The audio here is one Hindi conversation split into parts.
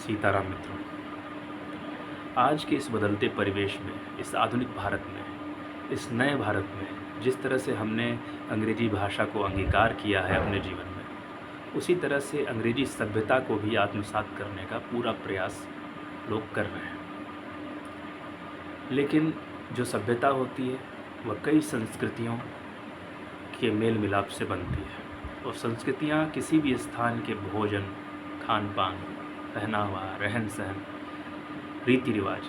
सीताराम मित्रों, आज के इस बदलते परिवेश में, इस आधुनिक भारत में, इस नए भारत में जिस तरह से हमने अंग्रेजी भाषा को अंगीकार किया है अपने जीवन में, उसी तरह से अंग्रेजी सभ्यता को भी आत्मसात करने का पूरा प्रयास लोग कर रहे हैं। लेकिन जो सभ्यता होती है वह कई संस्कृतियों के मेल मिलाप से बनती है, और संस्कृतियाँ किसी भी स्थान के भोजन, खान पान, पहनावा, रहन सहन, रीति रिवाज,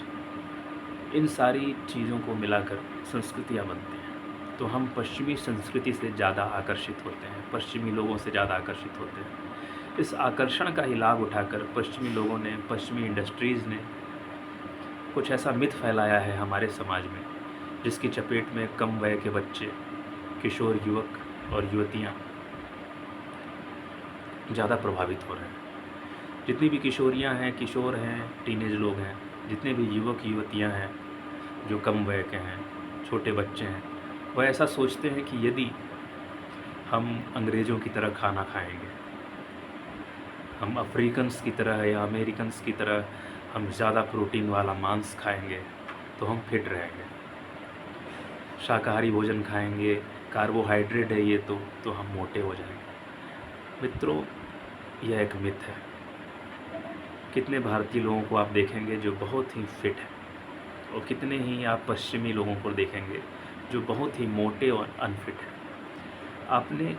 इन सारी चीज़ों को मिलाकर संस्कृतियाँ बनती हैं। तो हम पश्चिमी संस्कृति से ज़्यादा आकर्षित होते हैं, पश्चिमी लोगों से ज़्यादा आकर्षित होते हैं। इस आकर्षण का ही लाभ उठाकर पश्चिमी लोगों ने, पश्चिमी इंडस्ट्रीज़ ने कुछ ऐसा मिथ फैलाया है हमारे समाज में, जिसकी चपेट में कम वय के बच्चे, किशोर युवक और युवतियाँ ज़्यादा प्रभावित हो रहे हैं। जितनी भी किशोरियाँ हैं, किशोर हैं, टीनेज लोग हैं, जितने भी युवक युवतियाँ हैं जो कम वय के हैं, छोटे बच्चे हैं, वह ऐसा सोचते हैं कि यदि हम अंग्रेज़ों की तरह खाना खाएंगे, हम अफ्रीकन्स की तरह या अमेरिकन्स की तरह हम ज़्यादा प्रोटीन वाला मांस खाएंगे तो हम फिट रहेंगे। शाकाहारी भोजन खाएंगे, कार्बोहाइड्रेट है ये तो हम मोटे हो जाएंगे। मित्रों, यह एक मिथ है। कितने भारतीय लोगों को आप देखेंगे जो बहुत ही फिट हैं, और कितने ही आप पश्चिमी लोगों को देखेंगे जो बहुत ही मोटे और अनफिट हैं। आपने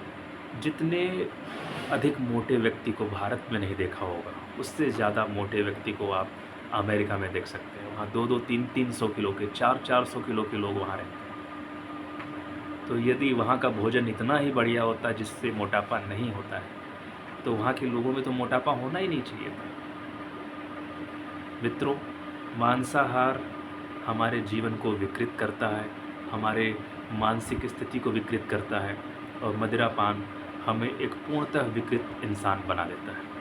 जितने अधिक मोटे व्यक्ति को भारत में नहीं देखा होगा, उससे ज़्यादा मोटे व्यक्ति को आप अमेरिका में देख सकते हैं। वहाँ 2-2, 3-300 किलो के, 400-400 किलो के लोग वहाँ रहते हैं। तो यदि वहाँ का भोजन इतना ही बढ़िया होता जिससे मोटापा नहीं होता है, तो वहाँ के लोगों में तो मोटापा होना ही नहीं चाहिए था। मित्रों, मांसाहार हमारे जीवन को विकृत करता है, हमारे मानसिक स्थिति को विकृत करता है, और मदिरापान हमें एक पूर्णतः विकृत इंसान बना देता है।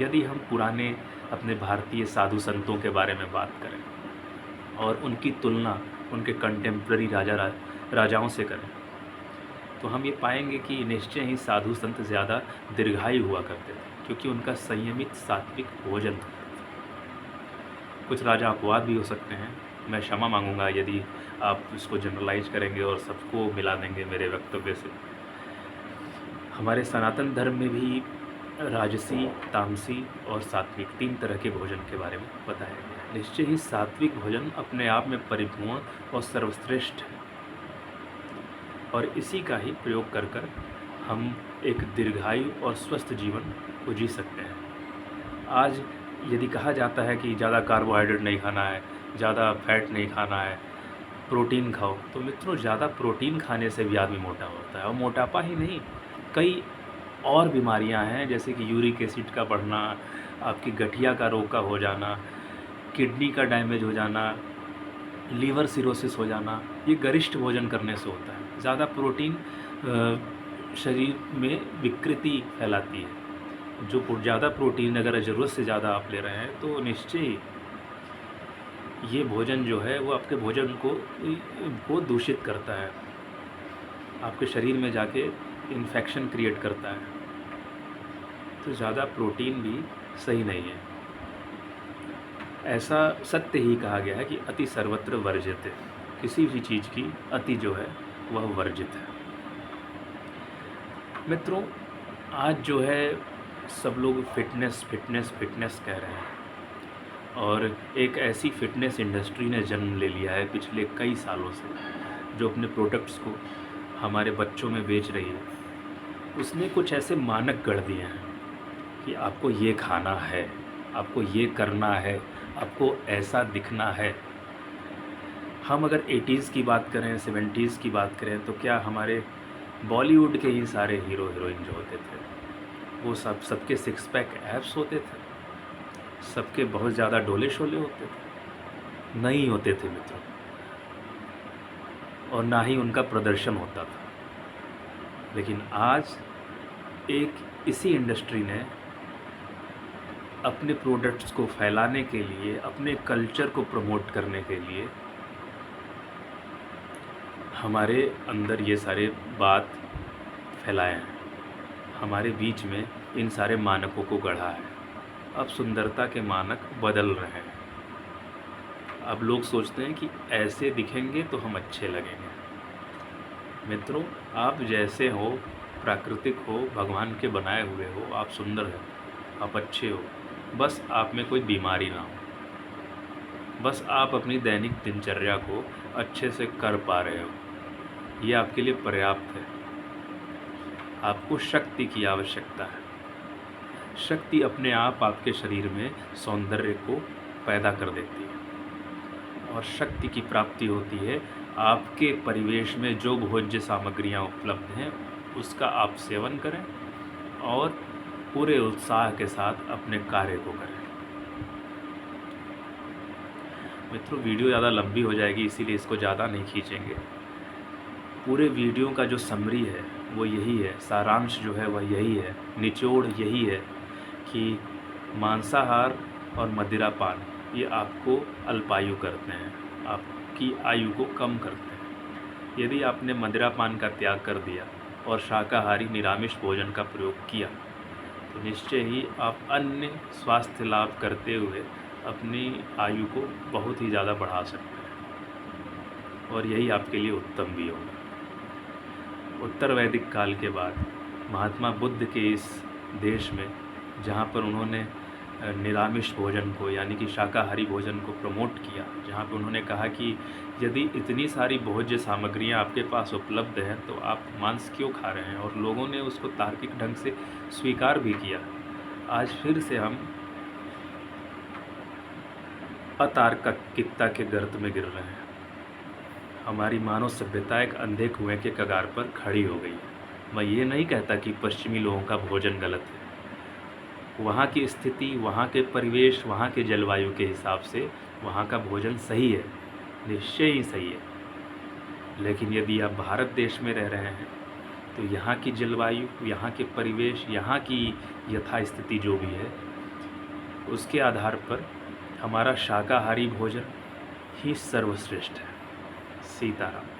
यदि हम पुराने अपने भारतीय साधु संतों के बारे में बात करें और उनकी तुलना उनके कंटेम्प्रेरी राजाओं से करें, तो हम ये पाएंगे कि निश्चय ही साधु संत ज़्यादा दीर्घायु हुआ करते थे, क्योंकि उनका संयमित सात्विक भोजन था। कुछ राजा अपवाद भी हो सकते हैं, मैं क्षमा मांगूंगा यदि आप इसको जनरलाइज करेंगे और सबको मिला देंगे मेरे वक्तव्य से। हमारे सनातन धर्म में भी राजसी, तामसी और सात्विक 3 तरह के भोजन के बारे में बताया गया है। निश्चय ही सात्विक भोजन अपने आप में परिपूर्ण और सर्वश्रेष्ठ है, और इसी का ही प्रयोग कर कर हम एक दीर्घायु और स्वस्थ जीवन को जी सकते हैं। आज यदि कहा जाता है कि ज़्यादा कार्बोहाइड्रेट नहीं खाना है, ज़्यादा फैट नहीं खाना है, प्रोटीन खाओ, तो मित्रों ज़्यादा प्रोटीन खाने से भी आदमी मोटा होता है। और मोटापा ही नहीं, कई और बीमारियां हैं, जैसे कि यूरिक एसिड का बढ़ना, आपकी गठिया का रोग का हो जाना, किडनी का डैमेज हो जाना, लीवर सिरोसिस हो जाना, ये गरिष्ठ भोजन करने से होता है। ज़्यादा प्रोटीन शरीर में विकृति फैलाती है। जो ज़्यादा प्रोटीन अगर ज़रूरत से ज़्यादा आप ले रहे हैं, तो निश्चय ही ये भोजन जो है वो आपके भोजन को दूषित करता है, आपके शरीर में जाके इन्फेक्शन क्रिएट करता है। तो ज़्यादा प्रोटीन भी सही नहीं है। ऐसा सत्य ही कहा गया है कि अति सर्वत्र वर्जित है। किसी भी चीज़ की अति जो है वह वर्जित है। मित्रों, आज जो है सब लोग फिटनेस फिटनेस फिटनेस कह रहे हैं, और एक ऐसी फिटनेस इंडस्ट्री ने जन्म ले लिया है पिछले कई सालों से, जो अपने प्रोडक्ट्स को हमारे बच्चों में बेच रही है। उसने कुछ ऐसे मानक गढ़ दिए हैं कि आपको ये खाना है, आपको ये करना है, आपको ऐसा दिखना है। हम अगर 80s की बात करें, 70s की बात करें, तो क्या हमारे बॉलीवुड के ही सारे हीरो हीरोइन जो होते थे, वो सबके सिक्स पैक एब्स होते थे, सबके बहुत ज़्यादा डोले शोले होते थे? नहीं होते थे मित्रों, और ना ही उनका प्रदर्शन होता था। लेकिन आज एक इसी इंडस्ट्री ने अपने प्रोडक्ट्स को फैलाने के लिए, अपने कल्चर को प्रमोट करने के लिए हमारे अंदर ये सारे बात फैलाए हैं, हमारे बीच में इन सारे मानकों को गढ़ा है। अब सुंदरता के मानक बदल रहे हैं। अब लोग सोचते हैं कि ऐसे दिखेंगे तो हम अच्छे लगेंगे। मित्रों, आप जैसे हो, प्राकृतिक हो, भगवान के बनाए हुए हो, आप सुंदर हो, आप अच्छे हो, बस आप में कोई बीमारी ना हो। बस आप अपनी दैनिक दिनचर्या को अच्छे से कर पा रहे हो, ये आपके लिए पर्याप्त है। आपको शक्ति की आवश्यकता है। शक्ति अपने आप आपके शरीर में सौंदर्य को पैदा कर देती है, और शक्ति की प्राप्ति होती है आपके परिवेश में जो भोज्य सामग्रियां उपलब्ध हैं उसका आप सेवन करें और पूरे उत्साह के साथ अपने कार्य को करें। मित्रों, वीडियो ज़्यादा लंबी हो जाएगी, इसीलिए इसको ज़्यादा नहीं खींचेंगे। पूरे वीडियो का जो समरी है वो यही है, सारांश जो है वह यही है, निचोड़ यही है कि मांसाहार और मदिरापान ये आपको अल्पायु करते हैं, आपकी आयु को कम करते हैं। यदि आपने मदिरापान का त्याग कर दिया और शाकाहारी निरामिष भोजन का प्रयोग किया तो निश्चय ही आप अन्य स्वास्थ्य लाभ करते हुए अपनी आयु को बहुत ही ज़्यादा बढ़ा सकते हैं, और यही आपके लिए उत्तम भी होगा। उत्तर वैदिक काल के बाद महात्मा बुद्ध के इस देश में, जहाँ पर उन्होंने निरामिष भोजन को यानी कि शाकाहारी भोजन को प्रमोट किया, जहाँ पर उन्होंने कहा कि यदि इतनी सारी भोज्य सामग्रियाँ आपके पास उपलब्ध हैं तो आप मांस क्यों खा रहे हैं, और लोगों ने उसको तार्किक ढंग से स्वीकार भी किया। आज फिर से हम अतार्किकता के गर्त में गिर रहे हैं। हमारी मानव सभ्यता एक अंधे कुएं के कगार पर खड़ी हो गई है। मैं ये नहीं कहता कि पश्चिमी लोगों का भोजन गलत है, वहाँ की स्थिति, वहाँ के परिवेश, वहाँ के जलवायु के हिसाब से वहाँ का भोजन सही है, निश्चय ही सही है। लेकिन यदि आप भारत देश में रह रहे हैं तो यहाँ की जलवायु, यहाँ के परिवेश, यहाँ की यथास्थिति जो भी है, उसके आधार पर हमारा शाकाहारी भोजन ही सर्वश्रेष्ठ है। सीताराम।